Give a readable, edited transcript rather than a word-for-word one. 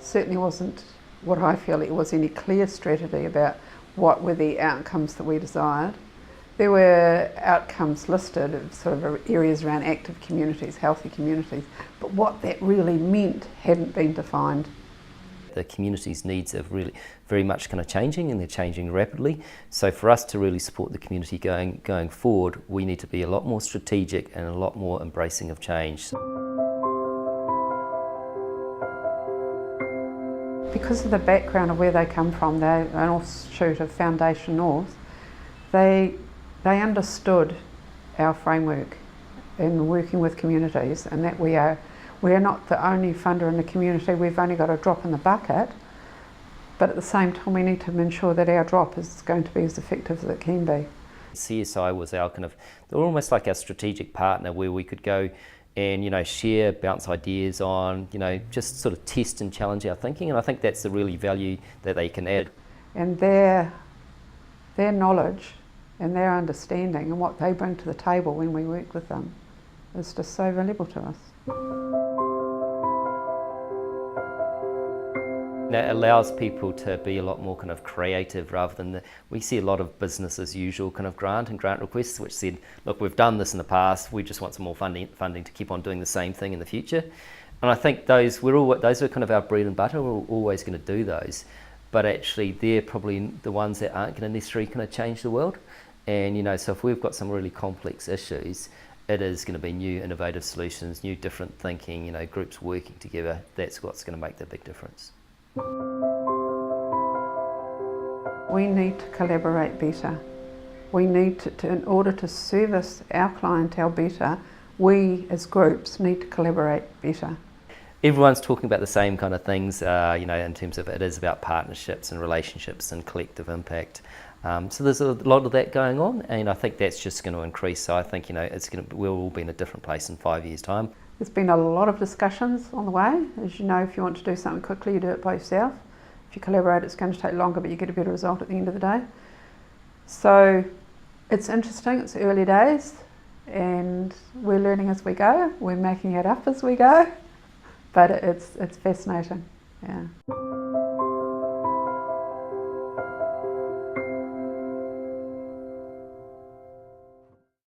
Certainly wasn't what I feel it was any clear strategy about what were the outcomes that we desired. There were outcomes listed of sort of areas around active communities, healthy communities, but what that really meant hadn't been defined. The community's needs are really very much kind of changing, and they're changing rapidly. So for us to really support the community going forward, we need to be a lot more strategic and a lot more embracing of change. Because of the background of where they come from, they're an offshoot of Foundation North, they understood our framework in working with communities, and that we're not the only funder in the community, we've only got a drop in the bucket, but at the same time we need to ensure that our drop is going to be as effective as it can be. CSI was our they were almost like our strategic partner, where we could go and share, bounce ideas on, just sort of test and challenge our thinking, and I think that's the really value that they can add. And their knowledge and their understanding and what they bring to the table when we work with them is just so valuable to us. It allows people to be a lot more kind of creative, rather than we see a lot of business as usual kind of grant requests which said, look, we've done this in the past, we just want some more funding to keep on doing the same thing in the future. And I think those are kind of our bread and butter. We're always going to do those, but actually they're probably the ones that aren't going to necessarily kind of change the world. And so if we've got some really complex issues, it is going to be new innovative solutions, new different thinking, groups working together. That's what's going to make the big difference. We need to collaborate better. We need to, in order to service our clientele better, we as groups need to collaborate better. Everyone's talking about the same kind of things, in terms of it is about partnerships and relationships and collective impact. So there's a lot of that going on, and I think that's just going to increase. So I think we'll all be in a different place in 5 years' time. There's been a lot of discussions on the way. As you know, if you want to do something quickly, you do it by yourself. If you collaborate, it's going to take longer, but you get a better result at the end of the day. So it's interesting, it's early days, and we're learning as we go. We're making it up as we go, but it's fascinating, yeah.